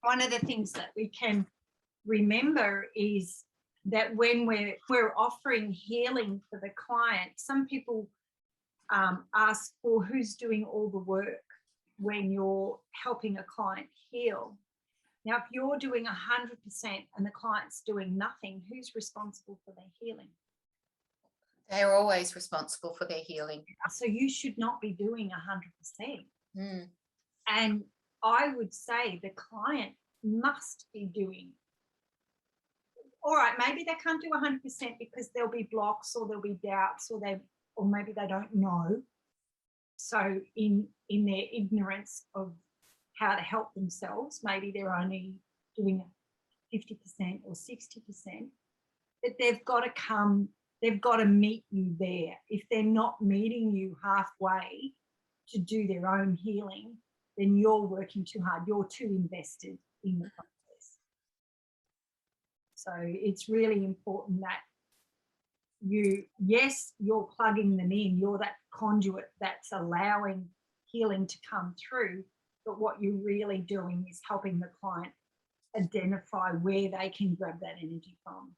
one of the things that we can remember is that when we're offering healing for the client, some people ask, well, who's doing all the work when you're helping a client heal? Now, if you're doing 100% and the client's doing nothing, who's responsible for their healing? They're always responsible for their healing. So you should not be doing 100%. Mm. And I would say the client must be doing. All right, maybe they can't do 100% because there'll be blocks or there'll be doubts or maybe they don't know. So in their ignorance of how to help themselves, maybe they're only doing 50% or 60%, but they've got to meet you there. If they're not meeting you halfway to do their own healing, then you're working too hard. You're too invested in the process. So it's really important that you're plugging them in. You're that conduit that's allowing healing to come through. But what you're really doing is helping the client identify where they can grab that energy from.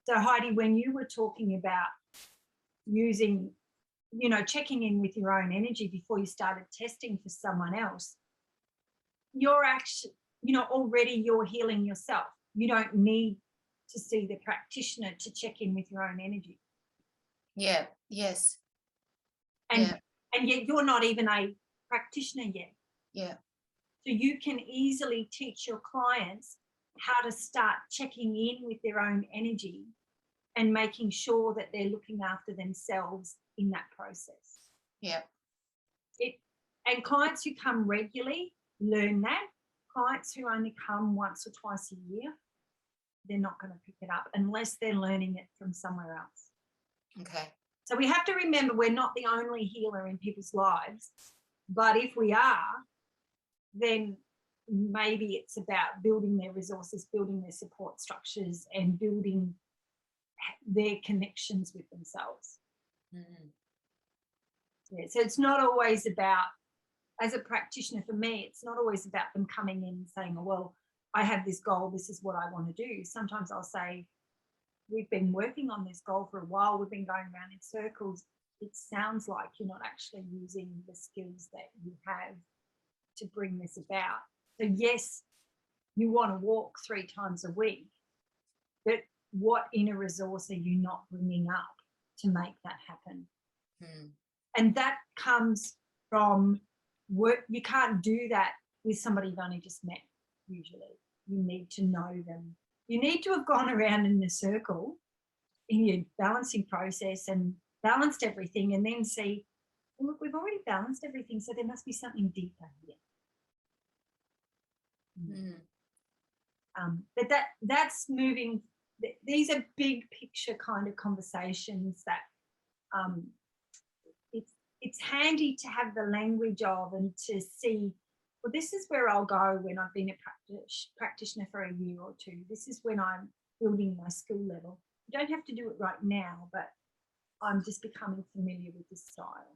So Heidi, when you were talking about using, checking in with your own energy before you started testing for someone else, you're actually, already you're healing yourself. You don't need to see the practitioner to check in with your own energy. Yeah, yes. And yet you're not even a practitioner yet. Yeah. So you can easily teach your clients how to start checking in with their own energy and making sure that they're looking after themselves in that process. Yeah. And clients who come regularly learn that. Clients who only come once or twice a year, they're not going to pick it up unless they're learning it from somewhere else. Okay. So we have to remember we're not the only healer in people's lives, but if we are, then maybe it's about building their resources, building their support structures, and building their connections with themselves. Mm-hmm. Yeah, so it's not always about, as a practitioner for me, it's not always about them coming in and saying, oh, well, I have this goal, this is what I want to do. Sometimes I'll say, we've been working on this goal for a while, we've been going around in circles. It sounds like you're not actually using the skills that you have to bring this about. So yes, you want to walk 3 times a week, but what inner resource are you not bringing up to make that happen? And that comes from work. You can't do that with somebody you've only just met, usually. You need to know them. You need to have gone around in a circle in your balancing process and balanced everything, and then see, well, look, we've already balanced everything, so there must be something deeper here. But that's moving. These are big picture kind of conversations that it's handy to have the language of and to see, well, this is where I'll go when I've been a practitioner for a year or 2. This is when I'm building my skill level. You don't have to do it right now, but I'm just becoming familiar with this style.